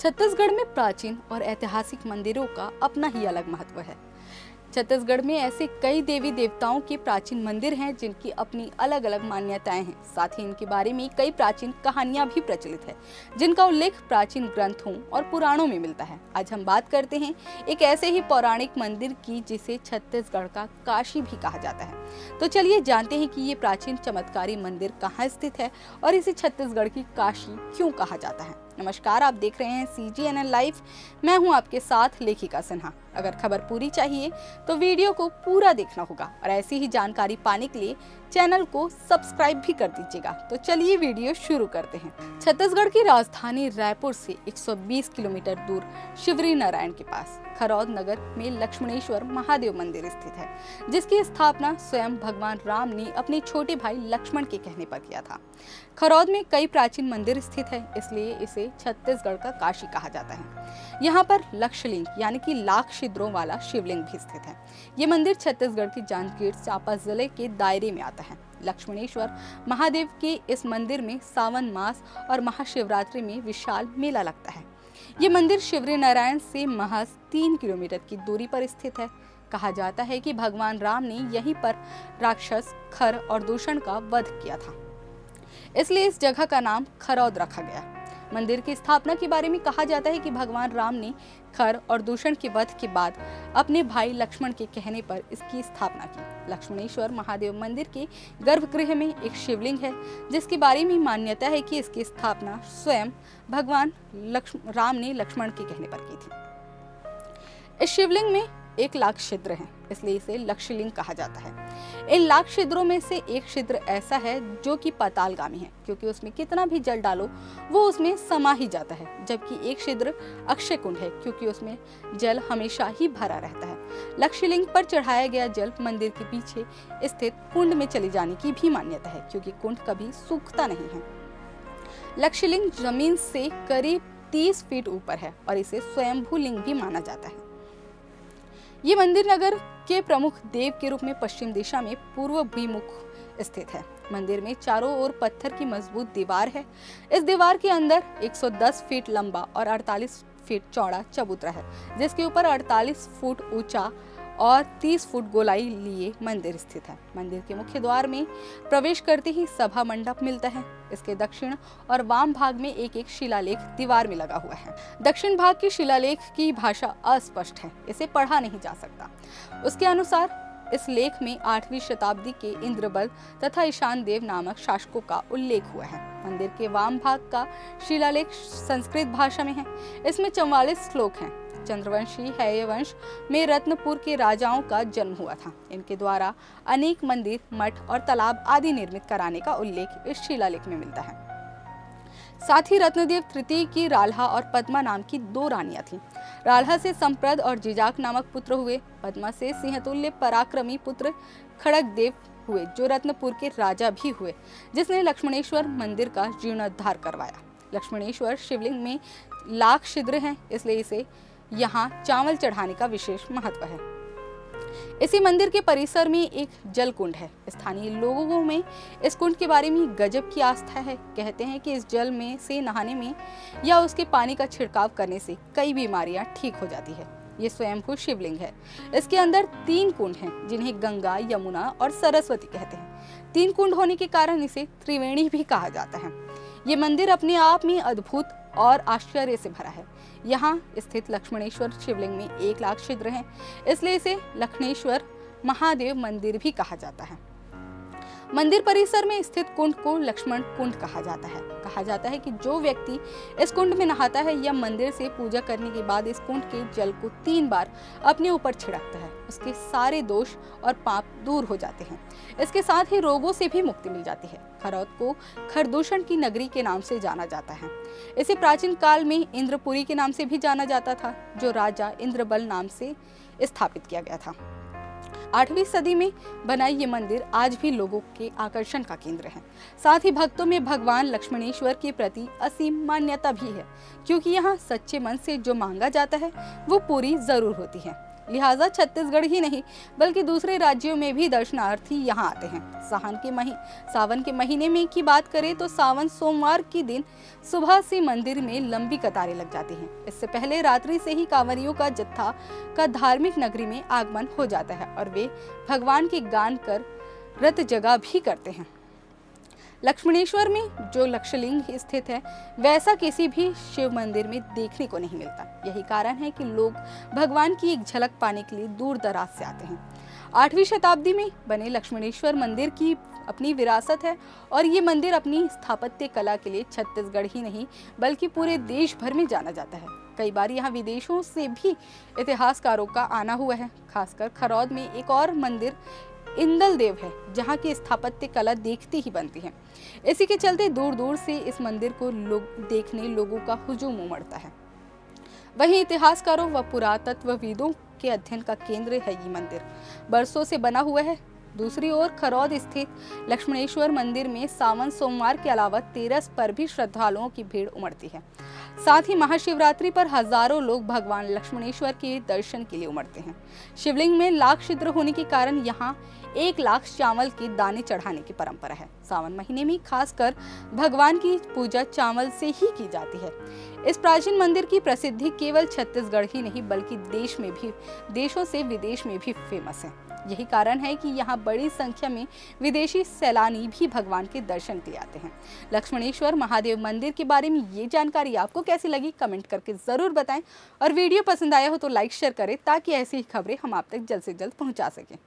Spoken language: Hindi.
छत्तीसगढ़ में प्राचीन और ऐतिहासिक मंदिरों का अपना ही अलग महत्व है। छत्तीसगढ़ में ऐसे कई देवी देवताओं के प्राचीन मंदिर हैं जिनकी अपनी अलग अलग मान्यताएं हैं। साथ ही इनके बारे में कई प्राचीन कहानियां भी प्रचलित है जिनका उल्लेख प्राचीन ग्रंथों और पुराणों में मिलता है। आज हम बात करते हैं एक ऐसे ही पौराणिक मंदिर की जिसे छत्तीसगढ़ का काशी भी कहा जाता है। तो चलिए जानते हैं कि ये प्राचीन चमत्कारी मंदिर कहाँ स्थित है और इसे छत्तीसगढ़ की काशी क्यों कहा जाता है। नमस्कार, आप देख रहे हैं CGNN लाइव। मैं हूं आपके साथ लेखिका सिन्हा। अगर खबर पूरी चाहिए तो वीडियो को पूरा देखना होगा और ऐसी ही जानकारी पाने के लिए चैनल को सब्सक्राइब भी कर दीजिएगा। तो चलिए वीडियो शुरू करते हैं। छत्तीसगढ़ की राजधानी रायपुर से 120 किलोमीटर दूर शिवरी नारायण के पास खरौद नगर में लक्ष्मणेश्वर महादेव मंदिर स्थित है, जिसकी स्थापना स्वयं भगवान राम ने अपने छोटे भाई लक्ष्मण के कहने पर किया था। खरौद में कई प्राचीन मंदिर स्थित है, इसलिए इसे छत्तीसगढ़ का काशी कहा जाता है। यहाँ पर लक्षलिंग यानी कि लाख छिद्रों वाला शिवलिंग भी स्थित है। ये मंदिर छत्तीसगढ़ की जांजगीर चांपा जिले के दायरे में आता है। लक्ष्मणेश्वर महादेव के इस मंदिर में सावन मास और महाशिवरात्रि में विशाल मेला लगता है। ये मंदिर शिवरी नारायण से महज 3 किलोमीटर की दूरी पर स्थित है। कहा जाता है कि भगवान राम ने यहीं पर राक्षस खर और दूषण का वध किया था, इसलिए इस जगह का नाम खरौद रखा गया। मंदिर की स्थापना के बारे में कहा जाता है कि भगवान राम ने खर और दूषण के वध के बाद अपने भाई लक्ष्मण के कहने पर इसकी स्थापना की। लक्ष्मणेश्वर महादेव मंदिर के गर्भगृह में एक शिवलिंग है जिसके बारे में मान्यता है कि इसकी स्थापना स्वयं भगवान राम ने लक्ष्मण के कहने पर की थी। इस शिवलिंग में 1 लाख छिद्र हैं, इसलिए इसे लक्षलिंग कहा जाता है। इन लाख छिद्रों में से एक छिद्र ऐसा है जो कि पातालगामी है, क्योंकि उसमें कितना भी जल डालो वो उसमें समा ही जाता है, जबकि एक छिद्र अक्षय कुंड है, क्योंकि उसमें जल हमेशा ही भरा रहता है। लक्षलिंग पर चढ़ाया गया जल मंदिर के पीछे स्थित कुंड में चले जाने की भी मान्यता है, क्योंकि कुंड कभी सूखता नहीं है। लक्षलिंग जमीन से करीब 30 फीट ऊपर है और इसे स्वयंभू लिंग भी माना जाता है। ये मंदिर नगर के प्रमुख देव के रूप में पश्चिम दिशा में पूर्व भिमुख स्थित है। मंदिर में चारों ओर पत्थर की मजबूत दीवार है। इस दीवार के अंदर 110 फीट लंबा और 48 फीट चौड़ा चबूतरा है, जिसके ऊपर 48 फुट ऊंचा और 30 फुट गोलाई लिए मंदिर स्थित है। मंदिर के मुख्य द्वार में प्रवेश करते ही सभा मंडप मिलता है। इसके दक्षिण और वाम भाग में एक शिलालेख दीवार में लगा हुआ है। दक्षिण भाग की शिलालेख की भाषा अस्पष्ट है, इसे पढ़ा नहीं जा सकता। उसके अनुसार इस लेख में 8वीं शताब्दी के इंद्रबल तथा ईशान देव नामक शासकों का उल्लेख हुआ है। मंदिर के वाम भाग का शिलालेख संस्कृत भाषा में है। इसमें 44 श्लोक हैं। चंद्रवंशी हैयवंश में रत्नपुर के राजाओं का जन्म हुआ था। इनके द्वारा अनेक मंदिर, मठ और तालाब आदि निर्मित कराने का उल्लेख इस शिलालेख में मिलता है। साथ ही रत्नदेव तृतीय की राल्हा और पद्मा नाम की 2 रानियां थीं। राल्हा से संप्रद और जिजाक नामक पुत्र हुए। पद्मा से सिंहतुल्य पराक्रमी पुत्र खड़गदेव हुए, जो रत्नपुर के राजा भी हुए, जिसने लक्ष्मणेश्वर मंदिर का जीर्णोद्धार करवाया। लक्ष्मणेश्वर शिवलिंग में लाख छिद्र हैं, इसलिए इसे यहाँ चावल चढ़ाने का विशेष महत्व है। इसी मंदिर के परिसर में एक जल कुंड है। स्थानीय लोगों में इस कुंड के बारे में गजब की आस्था है। कहते हैं कि इस जल में से नहाने में या उसके पानी का छिड़काव करने से कई बीमारियां ठीक हो जाती है। ये स्वयंभू शिवलिंग है। इसके अंदर 3 कुंड हैं, जिन्हें गंगा, यमुना और सरस्वती कहते हैं। 3 कुंड होने के कारण इसे त्रिवेणी भी कहा जाता है। ये मंदिर अपने आप में अद्भुत और आश्चर्य से भरा है। यहाँ स्थित लक्ष्मणेश्वर शिवलिंग में 1 लाख छिद्र हैं, इसलिए इसे लक्ष्मणेश्वर महादेव मंदिर भी कहा जाता है। मंदिर परिसर में स्थित कुंड को लक्ष्मण कुंड कहा जाता है। कहा जाता है कि जो व्यक्ति इस कुंड में नहाता है या मंदिर से पूजा करने के बाद इस कुंड के जल को 3 बार अपने ऊपर छिड़कता है, उसके सारे दोष और पाप दूर हो जाते हैं। इसके साथ ही रोगों से भी मुक्ति मिल जाती है। खरौद को खरदूषण की नगरी के नाम से जाना जाता है। इसे प्राचीन काल में इंद्रपुरी के नाम से भी जाना जाता था, जो राजा इंद्रबल नाम से स्थापित किया गया था। 8वीं सदी में बना ये मंदिर आज भी लोगों के आकर्षण का केंद्र है। साथ ही भक्तों में भगवान लक्ष्मणेश्वर के प्रति असीम मान्यता भी है, क्योंकि यहाँ सच्चे मन से जो मांगा जाता है वो पूरी जरूर होती है। लिहाजा छत्तीसगढ़ ही नहीं बल्कि दूसरे राज्यों में भी दर्शनार्थी यहाँ आते हैं। सावन के महीने में की बात करें तो सावन सोमवार के दिन सुबह से मंदिर में लंबी कतारें लग जाती हैं। इससे पहले रात्रि से ही कांवरियों का जत्था का धार्मिक नगरी में आगमन हो जाता है और वे भगवान के गान कर रत जगह भी करते हैं। लक्ष्मणेश्वर में जो लक्षलिंग स्थित है वैसा किसी भी शिव मंदिर में देखने को नहीं मिलता। यही कारण है कि लोग भगवान की एक झलक पाने के लिए दूर दराज से आते हैं। 8वीं शताब्दी में बने लक्ष्मणेश्वर मंदिर की अपनी विरासत है और ये मंदिर अपनी स्थापत्य कला के लिए छत्तीसगढ़ ही नहीं बल्कि पूरे देश भर में जाना जाता है। कई बार यहाँ विदेशों से भी इतिहासकारों का आना हुआ है। खासकर खरौद में एक और मंदिर इंदल देव है जहाँ की स्थापत्य कला देखती ही बनती है। इसी के चलते दूर दूर से इस मंदिर को देखने लोगों का हुजूम उमड़ता है। वहीं इतिहासकारों व पुरातत्वविदों के अध्ययन का केंद्र है ये मंदिर, बरसों से बना हुआ है। दूसरी ओर खरौद स्थित लक्ष्मणेश्वर मंदिर में सावन सोमवार के अलावा तेरस पर भी श्रद्धालुओं की भीड़ उमड़ती है। साथ ही महाशिवरात्रि पर हजारों लोग भगवान लक्ष्मणेश्वर के दर्शन के लिए उमड़ते हैं। शिवलिंग में लाख छिद्र होने के कारण यहाँ 1 लाख चावल के दाने चढ़ाने की परंपरा है। सावन महीने में खासकर भगवान की पूजा चावल से ही की जाती है। इस प्राचीन मंदिर की प्रसिद्धि केवल छत्तीसगढ़ ही नहीं बल्कि देशों से विदेश में भी फेमस है। यही कारण है कि यहाँ बड़ी संख्या में विदेशी सैलानी भी भगवान के दर्शन के लिए आते हैं। लक्ष्मणेश्वर महादेव मंदिर के बारे में ये जानकारी आपको कैसी लगी कमेंट करके जरूर बताएं और वीडियो पसंद आया हो तो लाइक शेयर करें ताकि ऐसी ही खबरें हम आप तक जल्द से जल्द पहुँचा सकें।